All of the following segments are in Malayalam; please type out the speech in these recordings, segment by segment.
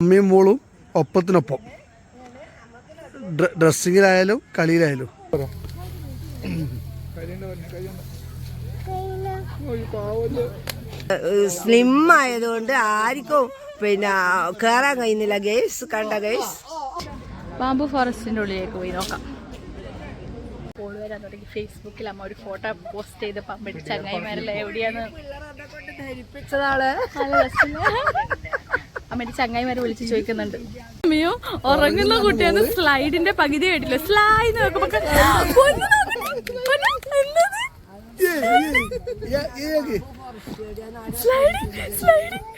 അമ്മയും മോളും ഒപ്പത്തിനൊപ്പം ഡ്രസ്സിങ്ങിലായാലും കളിയിലായാലും. സ്ലിം ആയതുകൊണ്ട് ആർക്കും പിന്നെ കേറാൻ കഴിയുന്നില്ല ഗേസ്. കണ്ട ഗേസ് ബാംബു ഫോറസ്റ്റിന്റെ ഉള്ളിലേക്ക് പോയി നോക്കാം. വരാൻ തുടങ്ങി. ഫേസ്ബുക്കിൽ അമ്മ ഒരു ഫോട്ടോ പോസ്റ്റ് ചെയ്ത് പമ്പടി ചങ്ങായിമാരല്ല എവിടെയാന്ന് ധരിപ്പിച്ചതാണ്. അമ്മയുടെ ചങ്ങായിമാരെ വിളിച്ച് ചോദിക്കുന്നുണ്ട്. അമ്മയോ ഉറങ്ങുന്ന കുട്ടിയാണ്. സ്ലൈഡിന്റെ പകുതി കേട്ടില്ല. സ്ലൈഡ് നോക്കുമ്പോ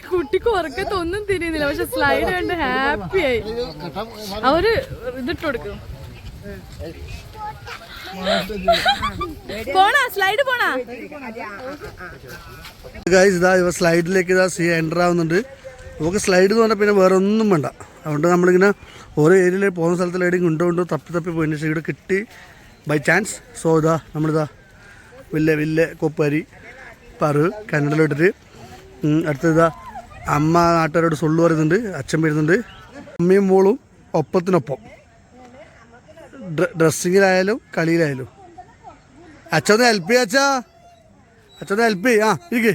കുട്ടിക്ക് ഉറക്കത്തൊന്നും തിരിയുന്നില്ല. പക്ഷെ സ്ലൈഡ് കണ്ട് ഹാപ്പി ആയി. അവര് ഇതിട്ട് കൊടുക്കും. പോണാ സ്ലൈഡ് പോണാ. സ്ലൈഡിലേക്ക് എൻ്റർ ആവുന്നുണ്ട്. നമുക്ക് സ്ലൈഡ് എന്ന് പറഞ്ഞാൽ പിന്നെ വേറെ ഒന്നും വേണ്ട. അതുകൊണ്ട് നമ്മളിങ്ങനെ ഓരോ ഏരിയയിൽ പോകുന്ന സ്ഥലത്തിൽ എവിടെയും കൊണ്ടു തപ്പി പോയിന്. പക്ഷേ ഇവിടെ കിട്ടി ബൈ ചാൻസ്. സോ നമ്മളിതാ വലിയ കൊപ്പരി പറു കന്നഡയിലിട്ടിട്ട് അടുത്തതാ അമ്മ നാട്ടുകാരോട് സൊള്ളു പറയുന്നുണ്ട്. അച്ഛൻ വരുന്നുണ്ട്. അമ്മയും മോളും ഒപ്പത്തിനൊപ്പം ഡ്രസ്സിങ്ങിലായാലും കളിയിലായാലും. അച്ഛന്ന് ഹെൽപ്പ് ചെയ്യ. അച്ഛന്ന് ഹെൽപ്പ് ചെയ്യ. ഇരിക്കേ.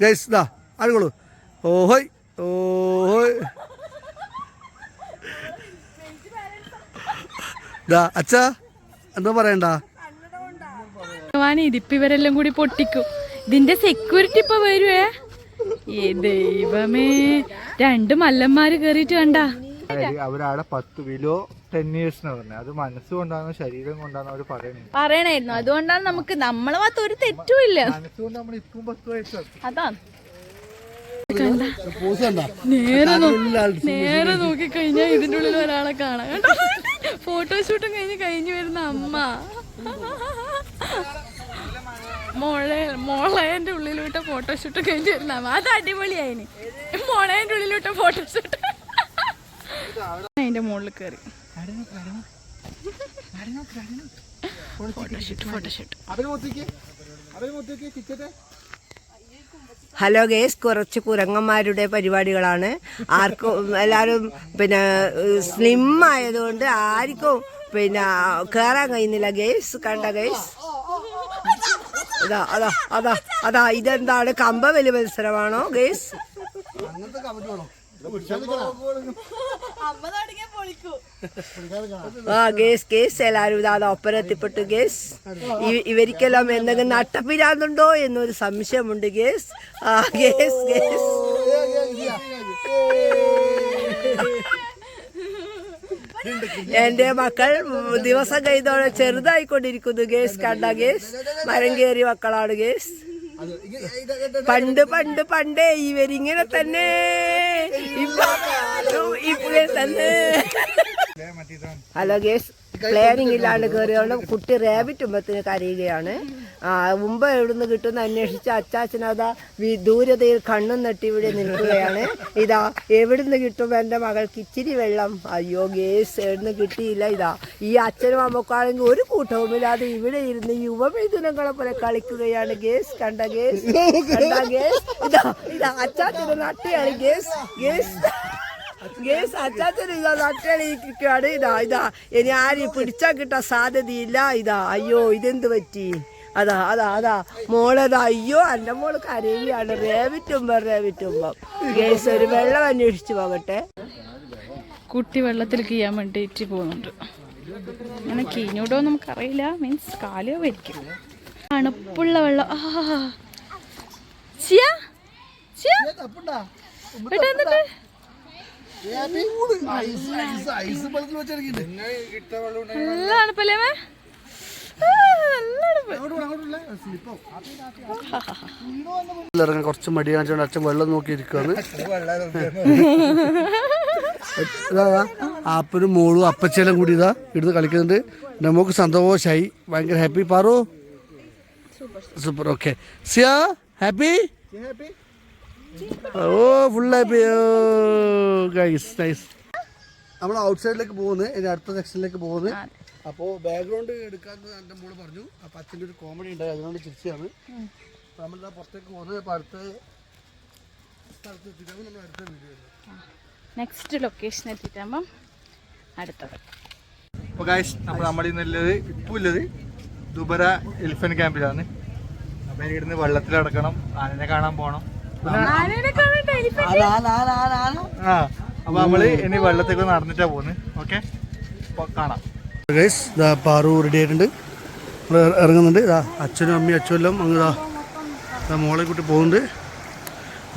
ഗൈസ് ഇതാ ആളുകളു. ഓഹോയ് ഓഹോയ്. അച്ഛാ എന്താ പറയണ്ട. ഇരിപ്പിവരെല്ലാം കൂടി പൊട്ടിക്കും. ഇതിന്റെ സെക്യൂരിറ്റി ഇപ്പൊ വരുവേ. ദൈവമേ, 2 മല്ലന്മാര് കേറിയിട്ട് കണ്ട. അവരവിടെ 10 കിലോ 10 years അത് മനസ്സുകൊണ്ടാണോ ശരീരം കൊണ്ടാണോ അവര് പറയണായിരുന്നു. അതുകൊണ്ടാണ് നമുക്ക് നമ്മളെ ഭാഗത്ത് ഒരു തെറ്റുമില്ല. മനസ്സുകൊണ്ട് നമ്മൾ ഇപ്പം 10 വയസ്സാണ്. അതാണ് നേരെ നോക്കിക്കഴിഞ്ഞാ ഇതിന്റെ ഉള്ളിൽ ഒരാളെ കാണാം. ഫോട്ടോഷൂട്ടും കഴിഞ്ഞു വരുന്ന അമ്മ മോളേന്റെ ഉള്ളിലോട്ട് ഫോട്ടോഷൂട്ട് കഴിഞ്ഞ് വരുന്ന അമ്മ. അത് അടിപൊളിയായിന്. മോളേന്റെ ഉള്ളിലോട്ട് ഫോട്ടോഷൂട്ട്. അതിന്റെ മുകളിൽ കയറി ഫോട്ടോഷൂട്ട്. ഹലോ ഗേസ്, കുറച്ച് കുരങ്ങന്മാരുടെ പരിപാടികളാണ്. ആർക്കും എല്ലാവരും പിന്നെ സ്ലിം ആയതുകൊണ്ട് ആർക്കും പിന്നെ കേറാൻ കഴിയുന്നില്ല ഗേസ്. കണ്ട ഗേസ് അതാ ഇതെന്താണ്? കമ്പവലി മത്സരമാണോ ഗേസ്? കേസ് എല്ലാരും ഇതാ ഒപ്പരെത്തിപ്പെട്ടു ഗേസ്. ഇവർക്കെല്ലാം എന്തെങ്കിലും നട്ടപ്പിരാന്നുണ്ടോ എന്നൊരു സംശയമുണ്ട് ഗേസ്. ഗേസ് ഗേസ് എന്റെ മക്കൾ ദിവസം കഴിയുന്നതോടെ ചെറുതായിക്കൊണ്ടിരിക്കുന്നു ഗേസ്. കണ്ട ഗേസ് മരം കയറിയ മക്കളാണ് ഗേസ്. പണ്ടേ ഇവരിങ്ങനെ തന്നെ ഇപ്പോഴേ തന്നെ. ഹലോ ഗേസ്, പ്ലാനിങ് ഇല്ലാണ്ട് കയറിയോണ്ട് കുട്ടി റാബിറ്റ് മുമ്പത്തിന് കരയുകയാണ്. മുമ്പ് എവിടുന്ന് കിട്ടുന്ന അന്വേഷിച്ച അച്ചാച്ചൻ അതാ ദൂരതയിൽ കണ്ണും നട്ടി ഇവിടെ നിൽക്കുകയാണ്. ഇതാ എവിടുന്ന് കിട്ടുമ്പോ എന്റെ മകൾക്ക് ഇച്ചിരി വെള്ളം. അയ്യോ ഗേസ്, എവിടുന്ന് കിട്ടിയില്ല. ഇതാ ഈ അച്ഛനും അമ്മക്കാണെങ്കിൽ ഒരു കൂട്ടവുമില്ലാതെ ഇവിടെ ഇരുന്ന് യുവമിഥുനങ്ങളെ പോലെ കളിക്കുകയാണ് ഗേസ്. കണ്ട ഗേസ് ഇതാ അച്ചാച്ചന് നട്ടയാണ് ഗേസ്. അച്ചാച്ചന് ഇതാ നട്ടണിക്കുകയാണ്. ഇതാ ഇനി ആരും പിടിച്ചാൽ കിട്ടാൻ സാധ്യതയില്ല. അയ്യോ ഇതെന്ത് പറ്റി? അതാ മോളതാ. അയ്യോ എന്റെ മോള് കരയുകയാണ്. റേവിറ്റുമ്പം ഗേസ് ഒരു വെള്ളം അന്വേഷിച്ചു പോകട്ടെ. കുട്ടി വെള്ളത്തിൽ കീയാൻ വേണ്ടിയിട്ട് പോകുന്നുണ്ട്. അങ്ങനെ കീഞ്ഞോടോ നമുക്കറിയില്ല. മീൻസ് കാലോ വരിക്കും. തണുപ്പുള്ള വെള്ളം. കുറച്ച് മടി കാണിച്ചോണ്ട് അച്ഛൻ വെള്ളം നോക്കിയിരിക്കുകയാണ്. ആപ്പനും മോളും അപ്പച്ചേലും കൂടി ഇതാ ഇടുന്ന് കളിക്കുന്നുണ്ട്. നമുക്ക് സന്തോഷമായി, ഭയങ്കര ഹാപ്പി. പാറു സൂപ്പർ. ഓക്കെ സിയ ഹാപ്പി? ഓ ഫുൾ ഹാപ്പി. Guys nice. നമ്മൾ ഔട്ട് സൈഡിലേക്ക് പോകുന്നത്, ഇനി അടുത്ത സെക്ഷനിലേക്ക് പോകുന്നത്. അപ്പോൾ ബാക്ക്ഗ്രൗണ്ട് എടുക്കാമെന്ന് എൻ്റെ മോള് പറഞ്ഞു. അപ്പോൾ അച്ഛൻ്റെ ഒരു കോമഡി ഉണ്ടായി, അതുകൊണ്ട് ചിരിച്ചാണ്. അപ്പോൾ നമ്മളിതാ പുറത്തേക്ക് പോകുന്നത്. അപ്പോൾ അടുത്ത സ്ഥലത്ത് എത്തിക്കാൻ നമ്മൾ അടുത്ത വീഡിയോ നെക്സ്റ്റ് ലൊക്കേഷൻ എത്തിയിട്ടാകുമ്പം അടുത്തത്. അപ്പോൾ ഗൈസ് നമ്മുടെ ഇന്നുള്ളത് ഇപ്പോൾ ഉള്ളത് ദുബര എലിഫന്റ് ക്യാമ്പിലാണ്. അപ്പോൾ ഇവിടുന്ന് വെള്ളത്തിൽ നടക്കണം, ആനനെ കാണാൻ പോകണം. ആ അപ്പോൾ നമ്മൾ ഇനി വെള്ളത്തേക്ക് നടന്നിട്ടാണ് പോകുന്നത്. ഓക്കെ, അപ്പോൾ കാണാം. ഗൈസ് ഇതാ പാറു റെഡി ആയിട്ടുണ്ട്, നമ്മൾ ഇറങ്ങുന്നുണ്ട്. ഇതാ അച്ഛനും അമ്മയും അച്ഛനും എല്ലാം അങ്ങ് ഇതാ മോളെ കൂട്ടി പോകുന്നുണ്ട്.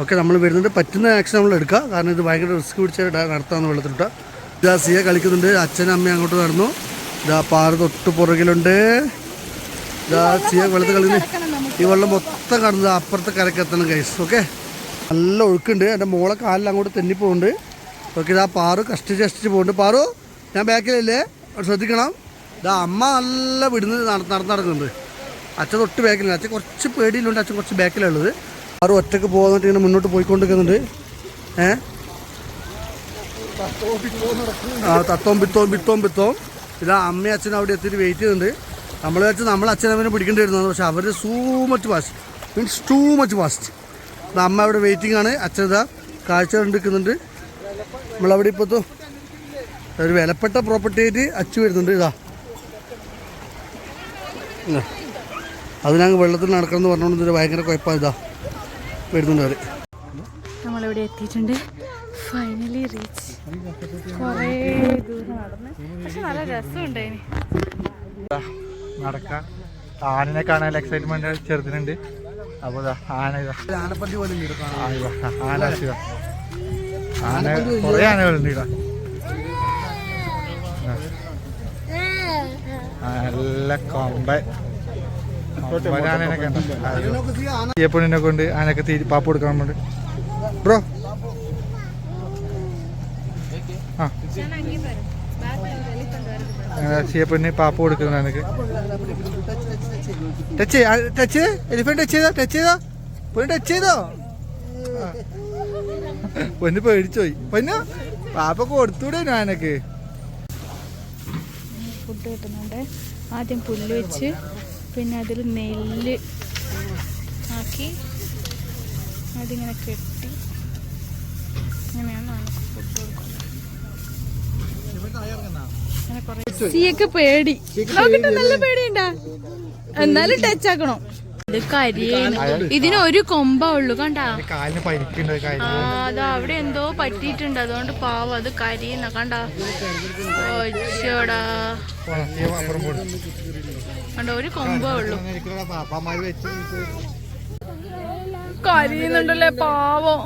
ഓക്കെ, നമ്മൾ വരുന്നുണ്ട്. പറ്റുന്ന ആക്ഷൻ നമ്മൾ എടുക്കുക, കാരണം ഇത് ഭയങ്കര റിസ്ക് പിടിച്ച് നടത്താമെന്ന് വെള്ളത്തിലിട്ട. ഇതാ സിയ കളിക്കുന്നുണ്ട്, അച്ഛനും അമ്മയും അങ്ങോട്ട് നടന്നു. ഇതാ പാറു തൊട്ട് പുറകിലുണ്ട്. ഇതാ സിയ വെള്ളത്തിൽ കളിക്കുന്നത്. ഈ വെള്ളം മൊത്തം കടന്നത് അപ്പുറത്തെ കരക്ക് എത്തണം ഗൈസ്. ഓക്കെ, നല്ല ഒഴുക്കുണ്ട്. എൻ്റെ മോളെ കാലിൽ അങ്ങോട്ട് തെന്നിപ്പോകുന്നുണ്ട്. ഓക്കെ, ഇതാ പാറു കഷ്ടിച്ച് പോകുന്നുണ്ട്. പാറു ഞാൻ ബാക്കിലല്ലേ, ശ്രദ്ധിക്കണം. ഇതാ അമ്മ നല്ല വിടുന്ന് നടക്കുന്നുണ്ട്. അച്ഛൻ തൊട്ട് ബാക്കിലാണ്. അച്ഛൻ കുറച്ച് പേടിയിലുണ്ട്, അച്ഛൻ കുറച്ച് ബാക്കിലുള്ളത്. പാറു ഒറ്റക്ക് പോകുന്നിട്ട് ഇങ്ങനെ മുന്നോട്ട് പോയിക്കൊണ്ടിരിക്കുന്നുണ്ട്. തത്തോം പിത്തോം. ഇതാ അമ്മയും അച്ഛനും അവിടെ എത്തിയിട്ട് വെയിറ്റ് ചെയ്യുന്നുണ്ട്. നമ്മൾ വെച്ച് നമ്മൾ അച്ഛനമ്മനെ പിടിക്കേണ്ടി വരുന്നത്, പക്ഷെ അവർ ടൂ മച്ച് ഫാസ്റ്റ്. അമ്മ അവിടെ വെയിറ്റിംഗ് ആണ്. അച്ഛൻ ഇതാ കാഴ്ച കണ്ടിരിക്കുന്നുണ്ട്. നമ്മളവിടെ ഇപ്പോഴത്തെ ഒരു വിലപ്പെട്ട പ്രോപ്പർട്ടി ആയിട്ട് അച്ചു വരുന്നുണ്ട്. ഇതാ അതിനങ്ങ് വെള്ളത്തിൽ നടക്കണമെന്ന് പറഞ്ഞുകൊണ്ട് ഭയങ്കര കുഴപ്പമാണ്. ഇതാ വരുന്നുണ്ട് അവർ. നമ്മളിവിടെ എത്തിയിട്ടുണ്ട്. Finally reach. കുറേ ദൂരം നടന്ന്, പക്ഷെ നല്ല രസമുണ്ടായിന്. നടക്കാം. ആനനെ കാണാൻ എക്സൈറ്റ്മെന്റ് ചെറുതിനുണ്ട്. അപ്പോൾ ആനപ്പറ്റി പോലെ ആന കുറേ ആനകളുണ്ട് ഇവിടെ. നല്ല കൊമ്പനാനൊക്കെ ഉണ്ട്. ചീയപ്പണിനെ കൊണ്ട് ആനൊക്കെ പാപ്പ് കൊടുക്കാൻ വേണ്ടി ബ്രോ. ആ ചീയപ്പണിന് പാപ്പ് കൊടുക്കുന്ന ആനക്ക് ടച്ച് ചെയ്തോ പൊന്ന് പേടിച്ചോയി. പൊന്നു പാപ്പ കൊടുത്തൂടെ ആനക്ക്. ഫുഡ് കിട്ടുന്നുണ്ട്. ആദ്യം പുല്ല് വെച്ച്, പിന്നെ അതിൽ നെല്ല് ആക്കി അതിങ്ങനെ കെട്ടി, അങ്ങനെയാണ് ഫുഡ് കൊടുക്കുന്നത്. സിയൊക്കെ പേടി നോക്കിട്ട് നല്ല പേടിയുണ്ടാ, എന്നാലും ടച്ച് ആക്കണോ. ഇത് കരിയാണ്. ഇതിനൊരു കൊമ്പാ ഉള്ളു, കണ്ടാ. അതാ അവിടെ എന്തോ പറ്റിയിട്ടുണ്ട്, അതുകൊണ്ട് പാവം അത് കരിയുന്ന കണ്ടാ. കണ്ടോ, ഒരു കൊമ്പേ ഉള്ളു, കരിയുന്നുണ്ടല്ലേ പാവം.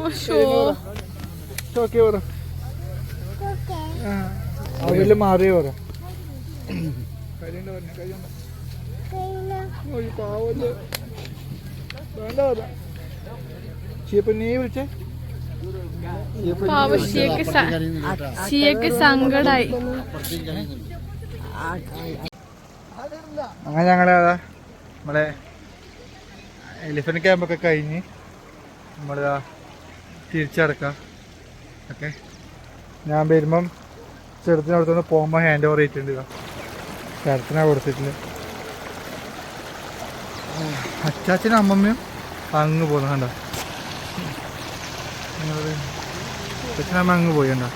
മാറിയോ ഷിയക്ക് സങ്കടായി. അങ്ങനെ ഞങ്ങളതാ നമ്മളെ എലിഫന്റ് ക്യാമ്പൊക്കെ കഴിഞ്ഞ് നമ്മളിതാ തിരിച്ചടക്കാം. ഓക്കെ, ഞാൻ വരുമ്പം ചെറുത്തിനടുത്തുനിന്ന് പോകുമ്പോൾ ഹാൻഡ് ഓവർ ചെയ്തിട്ടുണ്ട്. ചെറുത്തിനാ കൊടുത്തിട്ടുണ്ട്. അച്ചാച്ചനും അമ്മമ്മയും അങ്ങ് പോകുന്നു. കണ്ടോ, അച്ഛനമ്മ അങ്ങ് പോയി. കണ്ടോ.